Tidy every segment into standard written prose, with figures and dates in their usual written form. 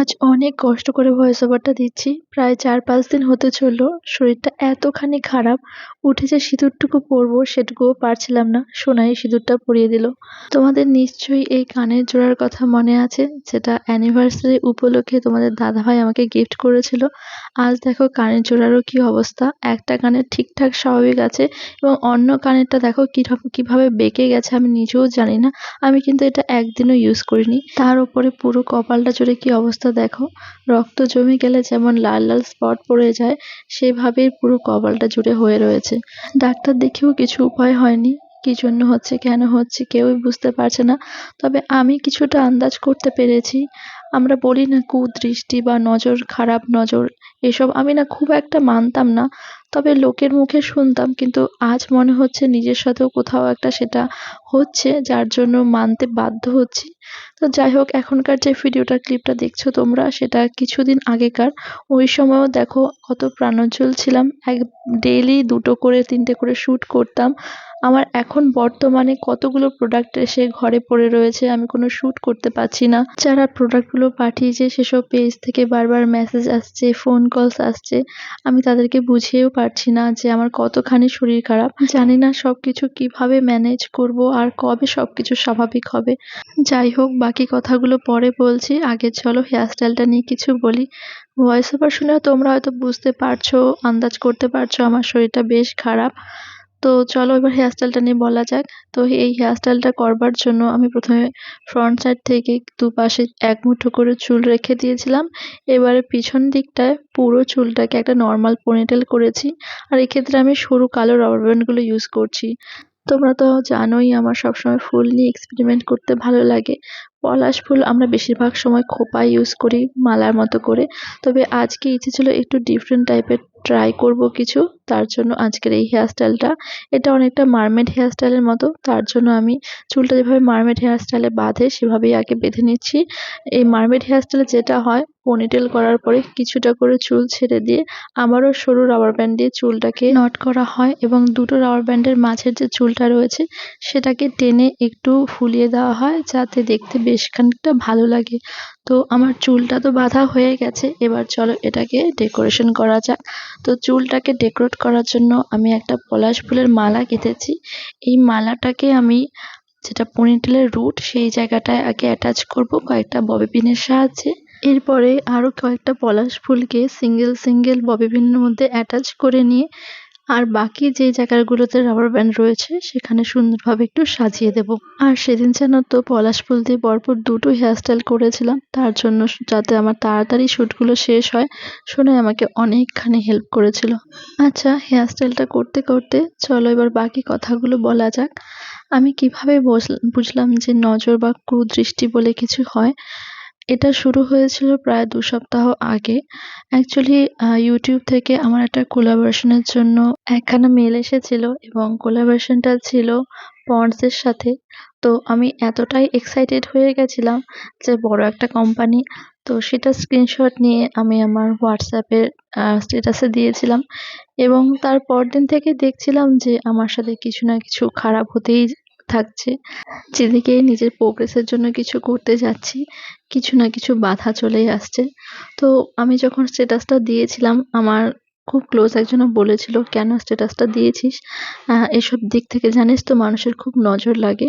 আজ অনেক কষ্ট করে ভয়েস ওভারটা দিচ্ছি। প্রায় ৪-৫ দিন হতে চললো। শরীরটা এতখানি খারাপ, উঠে যে সিঁদুরটুকু পরবো সেটুকুও পারছিলাম না। সোনাই সিঁদুরটা পরিয়ে দিল। তোমাদের নিশ্চয়ই এই কানের জোড়ার কথা মনে আছে, যেটা অ্যানিভার্সারি উপলক্ষে তোমাদের দাদাভাই আমাকে গিফট করেছিল। আজ দেখো কানের জোড়ারও কি অবস্থা। একটা কানের ঠিকঠাক স্বাভাবিক আছে এবং অন্য কানেরটা দেখো কিভাবে বেঁকে গেছে আমি নিজেও জানি না। আমি কিন্তু এটা একদিনও ইউজ করিনি। তার উপরে পুরো কপালটা জুড়ে কি অবস্থা দেখো। রক্ত জমে গেলে যেমন লাল লাল স্পট পড়ে যায়, সেভাবেই পুরো কপালটা জুড়ে হয়ে রয়েছে। ডাক্তার দেখিয়েও কিছু উপায় হয়নি। কি জন্য হচ্ছে, কেন হচ্ছে কেউই বুঝতে পারছে না। তবে আমি কিছুটা আন্দাজ করতে পেরেছি। আমরা বলি না কুদৃষ্টি বা নজর, খারাপ নজর, এসব আমি না খুব একটা মানতাম না। তবে লোকের মুখে শুনতাম, কিন্তু আজ মনে হচ্ছে নিজের সাথেও কোথাও একটা সেটা হচ্ছে, যার জন্য মানতে বাধ্য হচ্ছি। তো যাই হোক, এখনকার যে ভিডিওটার ক্লিপটা দেখছো তোমরা, সেটা কিছুদিন আগেকার। ওই সময়ও দেখো কত প্রাণোজ্জ্বল ছিলাম। ডেইলি ২টো করে ৩টে করে শ্যুট করতাম। আমার এখন বর্তমানে কতগুলো প্রোডাক্ট এসে ঘরে পড়ে রয়েছে, আমি কোনো শ্যুট করতে পারছি না। যারা প্রোডাক্টগুলো পাঠিয়েছে সেসব পেজ থেকে বারবার মেসেজ আসছে, ফোন কলস আসছে। আমি তাদেরকে বুঝিয়েও পারছি না যে আমার কতখানি শরীর খারাপ। জানি না সবকিছু কিভাবে ম্যানেজ করব আর কবে সবকিছু স্বাভাবিক হবে। যাই হোক, বাকি কথাগুলো পরে বলছি। আগে চলো হেয়ার স্টাইলটা নিয়ে কিছু বলি। ভয়েস ওভার শুনেও তোমরা হয়তো বুঝতে পারছো, আন্দাজ করতে পারছো আমার শরীরটা বেশ খারাপ। তো চলো এবার হেয়ার স্টাইলটা নিয়ে বলা যাক। তো এই হেয়ার স্টাইলটা করবার জন্য আমি প্রথমে ফ্রন্ট সাইড থেকে দুপাশে এক মুঠো করে চুল রেখে দিয়েছিলাম। এবারে পিছন দিকটায় পুরো চুলটাকে একটা নর্মাল পনিটেল করেছি। আর এক্ষেত্রে আমি সরু কালো রাবার ব্যান্ডগুলো ইউজ করছি। তোমরা তো জানোই আমার সবসময় ফুল নিয়ে এক্সপেরিমেন্ট করতে ভালো লাগে। পলাশ ফুল আমরা বেশিরভাগ সময় খোঁপায় ইউজ করি মালার মতো করে। তবে আজকে ইচ্ছে ছিল একটু ডিফারেন্ট টাইপের ট্রাই করব কিছু। তার জন্য আজকের এই হেয়ার স্টাইলটা। এটা অনেকটা মারমেড হেয়ার স্টাইলের মতো। তার জন্য আমি চুলটা যেভাবে মারমেড হেয়ার স্টাইলে বাঁধে সেভাবেই আগে বেঁধে নিচ্ছি। এই মারমেড হেয়ার স্টাইলে যেটা হয়, পনিটেল করার পরে কিছুটা করে চুল ছেড়ে দিয়ে আবারও সরু রাবার ব্যান্ড দিয়ে চুলটাকে নট করা হয় এবং দুটো রাবার ব্যান্ডের মাঝের যে চুলটা রয়েছে সেটাকে টেনে একটু ফুলিয়ে দেওয়া হয়, যাতে দেখতে বেশ খানিকটা ভালো লাগে। তো আমার চুলটা তো বাঁধা হয়ে গেছে, এবার চলো এটাকে ডেকোরেশন করা যাক। তো চুলটাকে ডেকোরেট করার জন্য আমি একটা পলাশ ফুলের মালা কেটেছি। এই মালাটাকে আমি, যেটা পনিটেলের রুট, সেই জায়গাটায় আগে অ্যাটাচ করব কয়েকটা ববি পিনের সাহায্যে। এরপরে আরো কয়েকটা পলাশ ফুলকে সিঙ্গেল সিঙ্গেল ববি পিনের মধ্যে অ্যাটাচ করে নিয়ে আর বাকি যে জায়গাগুলোতে রাবার ব্যান্ড রয়েছে সেখানে সুন্দরভাবে একটু সাজিয়ে দেব। আর সেদিন যেন তো পলাশ ফুল দিয়ে পরপর ২টো হেয়ার স্টাইল করেছিলাম, তার জন্য যাতে আমার তাড়াতাড়ি শ্যুটগুলো শেষ হয়, সোনাই আমাকে অনেকখানি হেল্প করেছিল। আচ্ছা, হেয়ার স্টাইলটা করতে করতে চলো এবার বাকি কথাগুলো বলা যাক। আমি কিভাবে বুঝলাম যে নজর বা কুদৃষ্টি বলে কিছু হয়। এটা শুরু হয়েছিল প্রায় ২ সপ্তাহ আগে। অ্যাকচুয়ালি YouTube থেকে আমার একটা কোলাবরেশন এর জন্য একখানা মেইল এসেছিল এবং কোলাবরেশনটা ছিল পন্ডস এর সাথে। তো আমি এতটাই এক্সাইটেড হয়ে গেছিলাম যে বড় একটা কোম্পানি। তো সেটা স্ক্রিনশট নিয়ে আমি আমার WhatsApp এর স্ট্যাটাসে দিয়েছিলাম এবং তার পরদিন থেকে দেখছিলাম যে আমার সাথে কিছু না কিছু খারাপ হতেই থাকছে। যেদিকেই নিজের প্রোগ্রেসের জন্য কিছু করতে যাচ্ছি, কিছু না কিছু বাধা চলেই আসছে। তো আমি যখন স্ট্যাটাসটা দিয়েছিলাম, আমার খুব ক্লোজ একজনও বলেছিল, "কেন স্ট্যাটাসটা দিয়েছিস? এসব দিক থেকে জানিস তো মানুষের খুব নজর লাগে।"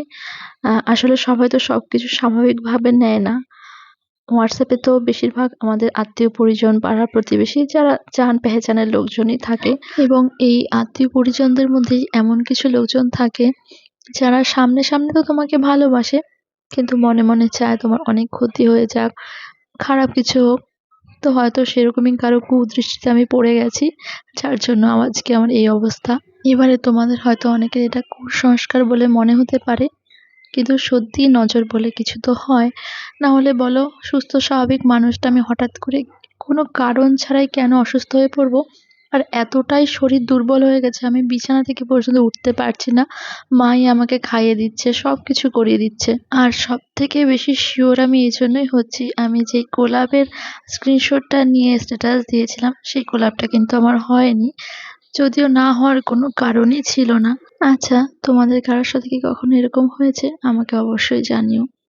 আসলে সবাই তো সবকিছু স্বাভাবিকভাবে নেয় না। WhatsApp এ তো বেশিরভাগ আমাদের আত্মীয়-পরিজন, পাড়া-প্রতিবেশী যারা জান-পেহেচানের লোকজনই থাকে এবং এই আত্মীয়-পরিজনদের মধ্যেই এমন কিছু লোকজন থাকে যারা সামনে সামনে তো তোমাকে ভালোবাসে, কিন্তু মনে মনে চায় তোমার অনেক ক্ষতি হয়ে যাক, খারাপ কিছু হোক। তো হয়তো সেরকমই কারো কুদৃষ্টিতে আমি পড়ে গেছি, যার জন্য আজকে আমার এই অবস্থা। এবারে তোমাদের হয়তো অনেকের এটা কুসংস্কার বলে মনে হতে পারে, কিন্তু সত্যিই নজর বলে কিছু তো হয়। না হলে বলো, সুস্থ স্বাভাবিক মানুষটা আমি হঠাৎ করে কোনো কারণ ছাড়াই কেন অসুস্থ হয়ে পড়বো? আর এতটাই শরীর দুর্বল হয়ে গেছে, আমি বিছানা থেকে পর্যন্ত উঠতে পারছি না। মাই আমাকে খাইয়ে দিচ্ছে, সবকিছু করিয়ে দিচ্ছে। আর সবথেকে বেশি শিওর আমি এজন্যই হচ্ছি, আমি যে কোলাপের স্ক্রিনশটটা নিয়ে স্ট্যাটাস দিয়েছিলাম, সেই কোলাপটা কিন্তু আমার হয়নি। যদিও না হওয়ার কোনো কারণই ছিল না। আচ্ছা, তোমাদের কারোর সাথে কি কখনো এরকম হয়েছে? আমাকে অবশ্যই জানিও।